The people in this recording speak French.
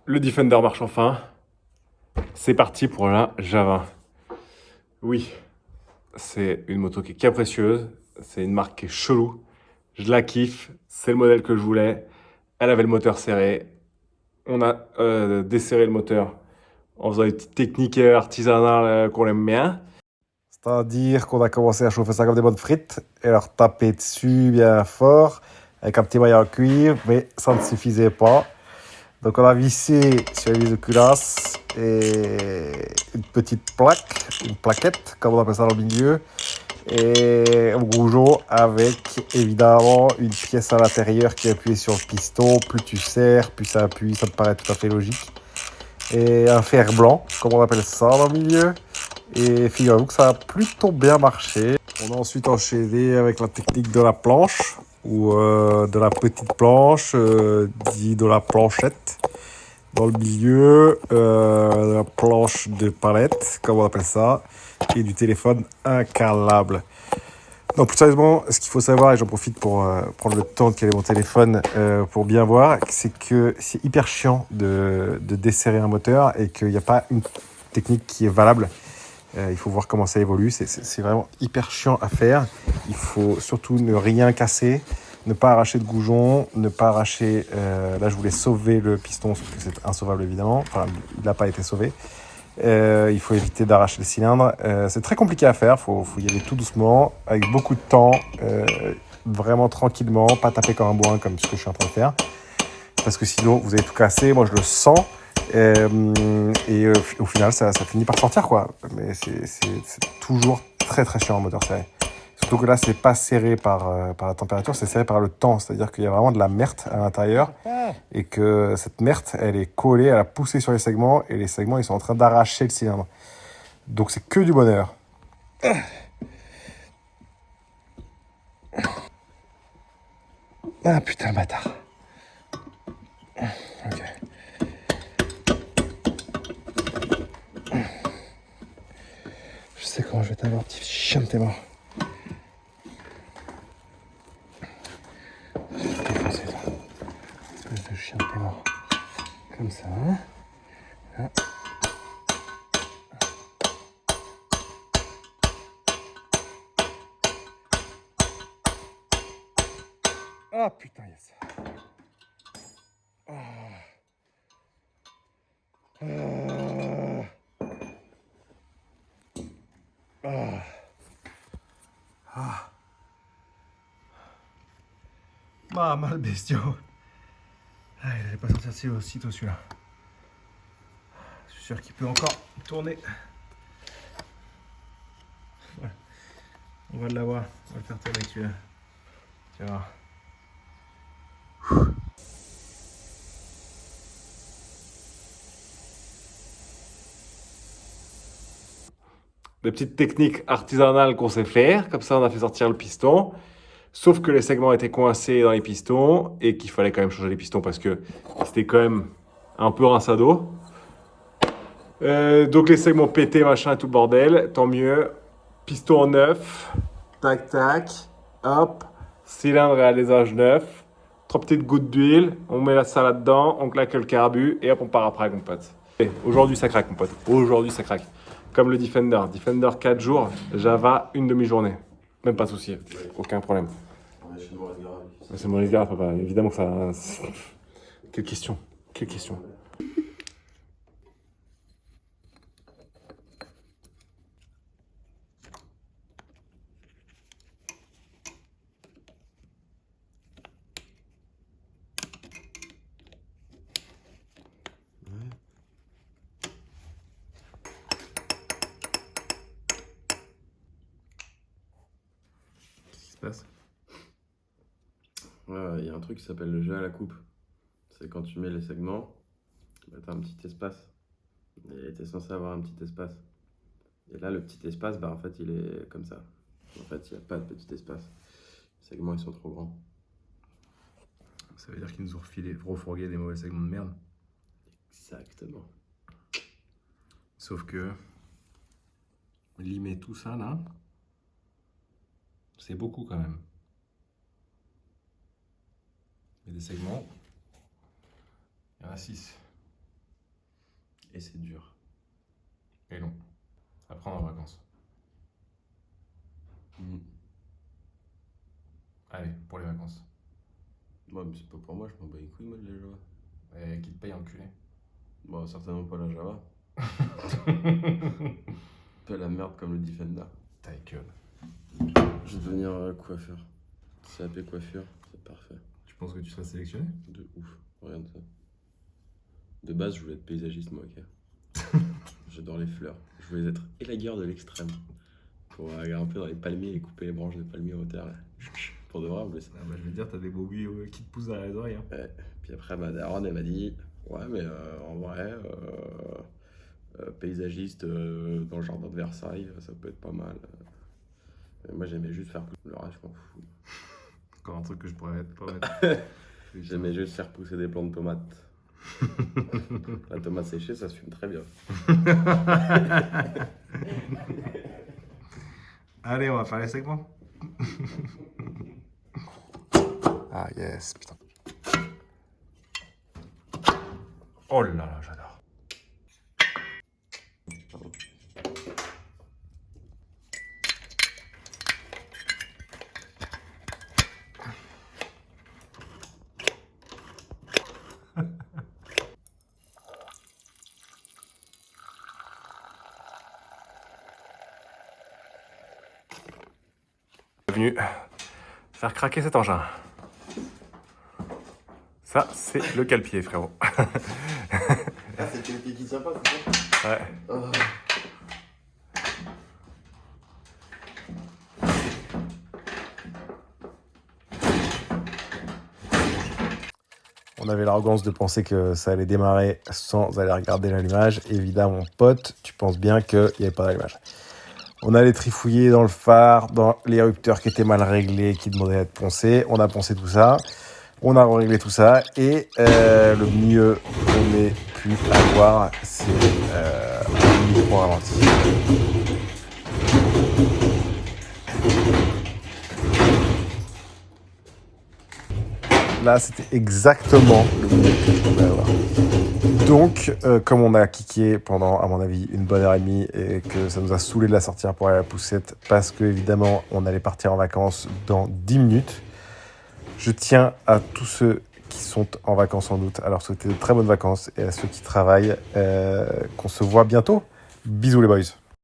Le Defender marche enfin. C'est parti pour la Java. Oui, c'est une moto qui est capricieuse. C'est une marque qui est chelou. Je la kiffe. C'est le modèle que je voulais. Elle avait le moteur serré. On a desserré le moteur en faisant des petites techniques artisanales qu'on aime bien. C'est-à-dire qu'on a commencé à chauffer ça comme des bonnes frites et leur taper dessus bien fort avec un petit maillot en cuivre, mais ça ne suffisait pas. Donc on a vissé sur les vis de culasse et une petite plaque, une plaquette, comme on appelle ça dans le milieu, et un rougeau avec évidemment une pièce à l'intérieur qui est appuyée sur le piston. Plus tu serres, plus ça appuie, ça me paraît tout à fait logique. Et un fer blanc, comme on appelle ça dans le milieu. Et figurez-vous que ça a plutôt bien marché. On a ensuite enchaîné avec la technique de la planche, ou de la petite planche, dit de la planchette. Dans le milieu, la planche de palette, comme on appelle ça, et du téléphone incalable. Non, plus sérieusement, ce qu'il faut savoir, et j'en profite pour prendre le temps de caler mon téléphone pour bien voir, c'est que c'est hyper chiant de desserrer un moteur et qu'il n'y a pas une technique qui est valable. Il faut voir comment ça évolue. C'est vraiment hyper chiant à faire. Il faut surtout ne rien casser, ne pas arracher de goujon, ne pas arracher... là, je voulais sauver le piston, sauf que c'est insauvable, évidemment. Enfin, il n'a pas été sauvé. Il faut éviter d'arracher le cylindre. C'est très compliqué à faire. Faut y aller tout doucement, avec beaucoup de temps, vraiment tranquillement, pas taper comme un bourrin comme ce que je suis en train de faire. Parce que sinon, vous allez tout casser. Moi, je le sens. Au final, ça finit par sortir, quoi. Mais c'est toujours très très chiant en moteur serré. Surtout que là, c'est pas serré par la température, c'est serré par le temps. C'est-à-dire qu'il y a vraiment de la merde à l'intérieur et que cette merde, elle est collée, elle a poussé sur les segments et les segments, ils sont en train d'arracher le cylindre. Donc c'est que du bonheur. Ah putain, le bâtard. Ok. Je sais comment je vais t'avoir, petit chien de tes morts. Je vais te défoncer, toi. Espèce de chien de tes morts. Comme ça. Hein. Ah putain, yes. Ah. Ah. Ah. Ah. Ah, mal bestiaux. Ah, il n'allait pas sortir si aussitôt celui-là. Je suis sûr qu'il peut encore tourner. Ouais. On va l'avoir. On va le faire tourner avec celui-là. Tu vas voir. Des petites techniques artisanales qu'on sait faire. Comme ça, on a fait sortir le piston. Sauf que les segments étaient coincés dans les pistons et qu'il fallait quand même changer les pistons parce que c'était quand même un peu rince à dos. Donc les segments pétés, machin, tout le bordel. Tant mieux. Piston neuf. Tac, tac. Hop. Cylindre à alésage neuf. 3 petites gouttes d'huile. On met ça là-dedans. On claque le carbu. Et hop, on part après, mon pote. Et aujourd'hui, ça craque, mon pote. Aujourd'hui, ça craque. Comme le Defender. Defender 4 jours. Java, une demi-journée. Même pas de souci. Aucun problème. C'est Maurice Garra, papa. Évidemment que ça. Quelle question. Quelle question. Passe. Ouais, il y a un truc qui s'appelle le jeu à la coupe. C'est quand tu mets les segments, bah, tu as un petit espace. Et tu es censé avoir un petit espace. Et là, le petit espace, bah, en fait, il est comme ça. En fait, il n'y a pas de petit espace. Les segments, ils sont trop grands. Ça veut dire qu'ils nous ont refourgué des mauvais segments de merde. Exactement. Sauf que. Limer tout ça là. C'est beaucoup quand même. Il y a des segments. Il y en a 6. Et c'est dur. Et long. À prendre en vacances. Allez, pour les vacances. Ouais, mais c'est pas pour moi, je m'en bats les couilles, moi, de la Java. Et qui te paye, enculé. Bon, certainement pas la Java. Pas la merde comme le Defender. Ta gueule. Je vais devenir coiffeur. CAP coiffure, c'est parfait. Tu penses que tu seras sélectionné? De ouf, regarde ça. De base, je voulais être paysagiste, moi, ok. J'adore les fleurs. Je voulais être élagueur de l'extrême. Pour grimper dans les palmiers et couper les branches de palmiers au terre. Là. Pour de vrai, en plus. Ah bah, je vais te dire, t'as des bobus qui te poussent derrière les oreilles. Hein. Ouais. Puis après, ma daronne, elle m'a dit ouais, mais en vrai, paysagiste dans le jardin de Versailles, ça peut être pas mal. Et moi, j'aimais juste faire pousser. Le reste, je m'en fous. Encore un truc que je pourrais pas mettre. J'aimais juste faire pousser des plants de tomates. La tomate séchée, ça se fume très bien. Allez, on va faire les segments. Ah yes, putain. Oh là là, j'adore. Venu faire craquer cet engin. Ça, c'est le cale-pied, frérot. Ah, c'est le cale-pied qui tient pas, c'est ça? Ouais. Oh. On avait l'arrogance de penser que ça allait démarrer sans aller regarder l'allumage. Évidemment, mon pote, tu penses bien qu'il n'y avait pas d'allumage. On allait trifouiller dans le phare, dans l'érupteur qui était mal réglé, qui demandait à être poncé. On a poncé tout ça. On a réglé tout ça. Et le mieux qu'on ait pu avoir, c'est un micro ralenti. Là, c'était exactement le mieux que je pouvais avoir. Donc, comme on a kické pendant, à mon avis, une bonne heure et demie et que ça nous a saoulé de la sortir pour aller à la poussette parce que, évidemment, on allait partir en vacances dans 10 minutes, je tiens à tous ceux qui sont en vacances en août à leur souhaiter de très bonnes vacances et à ceux qui travaillent qu'on se voit bientôt. Bisous les boys.